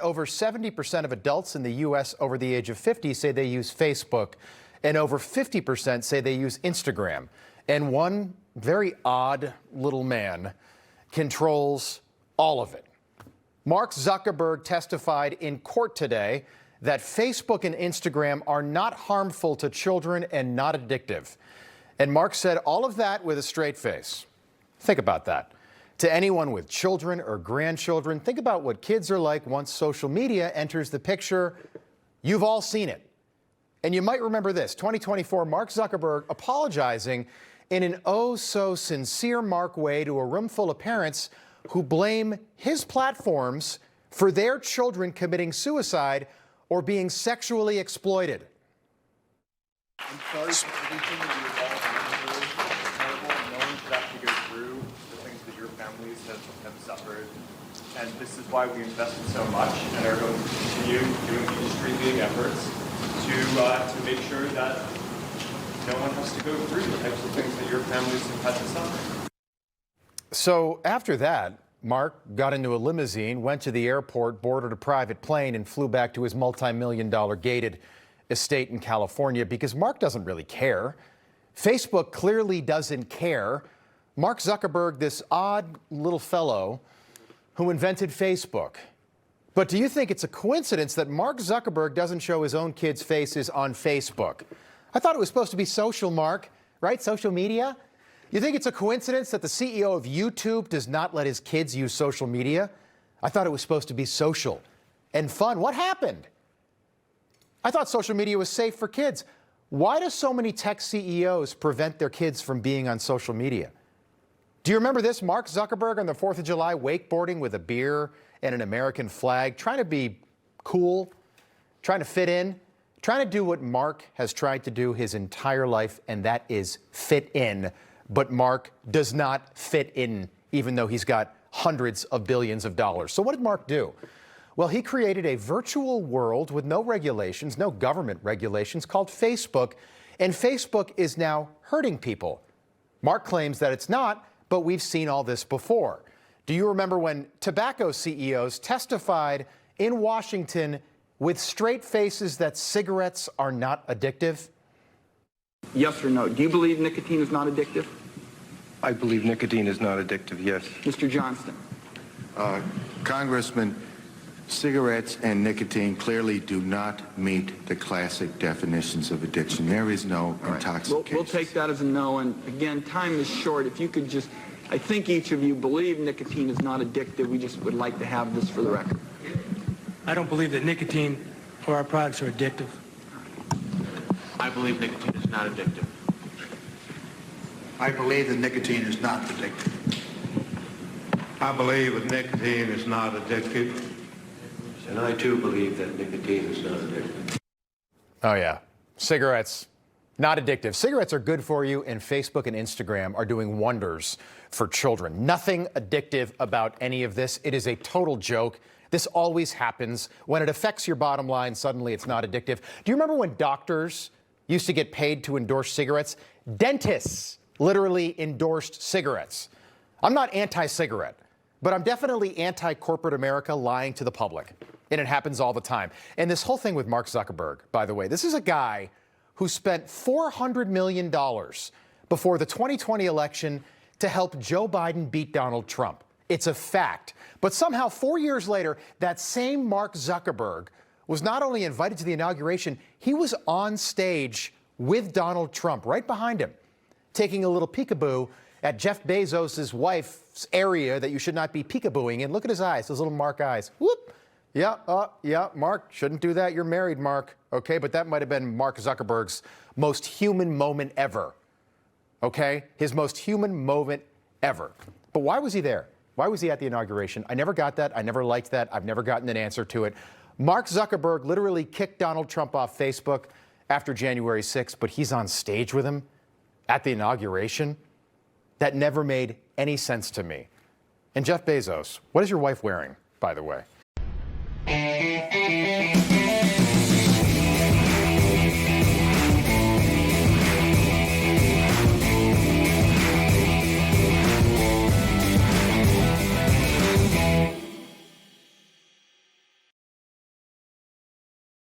Over 70% of adults in the U.S. over the age of 50 say they use Facebook, and over 50% say they use Instagram. And one very odd little man controls all of it. Mark Zuckerberg testified in court today that Facebook and Instagram are not harmful to children and not addictive. And Mark said all of that with a straight face. Think about that. To anyone with children or grandchildren, think about what kids are like once social media enters the picture. You've all seen it. And you might remember this, 2024, Mark Zuckerberg apologizing in an oh-so-sincere Mark way to a room full of parents who blame his platforms for their children committing suicide or being sexually exploited. I'm sorry for everything that you've all been through. It's terrible. No one should have to go through the things that your families have suffered. And this is why we invested so much and are going to continue doing industry-leading efforts to make sure that no one has to go through the types of things that your families have had to suffer. So after that, Mark got into a limousine, went to the airport, boarded a private plane, and flew back to his multi-million-dollar gated estate in California because Mark doesn't really care. Facebook clearly doesn't care. Mark Zuckerberg, this odd little fellow who invented Facebook. But do you think it's a coincidence that Mark Zuckerberg doesn't show his own kids' faces on Facebook? I thought it was supposed to be social, Mark, right? Social media? You think it's a coincidence that the CEO of YouTube does not let his kids use social media? I thought it was supposed to be social and fun. What happened? I thought social media was safe for kids. Why do so many tech CEOs prevent their kids from being on social media? Do you remember this? Mark Zuckerberg on the 4th of July wakeboarding with a beer and an American flag, trying to be cool, trying to fit in, trying to do what Mark has tried to do his entire life, and that is fit in. But Mark does not fit in, even though he's got hundreds of billions of dollars. So what did Mark do? Well, he created a virtual world with no regulations, no government regulations, called Facebook, and Facebook is now hurting people. Mark claims that it's not, but we've seen all this before. Do you remember when tobacco CEOs testified in Washington with straight faces that cigarettes are not addictive? Yes or no? Do you believe nicotine is not addictive? I believe nicotine is not addictive, yes. Mr. Johnston. Congressman, cigarettes and nicotine clearly do not meet the classic definitions of addiction. There is no intoxication. We'll take that as a no. And again, time is short. If you could just, I think each of you believe nicotine is not addictive. We just would like to have this for the record. I don't believe that nicotine or our products are addictive. I believe nicotine is not addictive. I believe that nicotine is not addictive. I believe that nicotine is not addictive. And I too believe that nicotine is not addictive. Oh yeah, cigarettes, not addictive. Cigarettes are good for you, and Facebook and Instagram are doing wonders for children. Nothing addictive about any of this. It is a total joke. This always happens. When it affects your bottom line, suddenly it's not addictive. Do you remember when doctors used to get paid to endorse cigarettes? Dentists literally endorsed cigarettes. I'm not anti-cigarette, but I'm definitely anti-corporate America lying to the public. And it happens all the time. And this whole thing with Mark Zuckerberg, by the way, this is a guy who spent $400 million before the 2020 election to help Joe Biden beat Donald Trump. It's a fact. But somehow 4 years later, that same Mark Zuckerberg was not only invited to the inauguration, he was on stage with Donald Trump right behind him, taking a little peekaboo at Jeff Bezos' wife's area that you should not be peekabooing in. Look at his eyes, those little Mark eyes. Whoop. Yeah, Mark, shouldn't do that. You're married, Mark. Okay, but that might have been Mark Zuckerberg's most human moment ever. Okay, his most human moment ever. But why was he there? Why was he at the inauguration? I never got that. I never liked that. I've never gotten an answer to it. Mark Zuckerberg literally kicked Donald Trump off Facebook after January 6th, but he's on stage with him at the inauguration. That never made any sense to me. And Jeff Bezos, what is your wife wearing, by the way?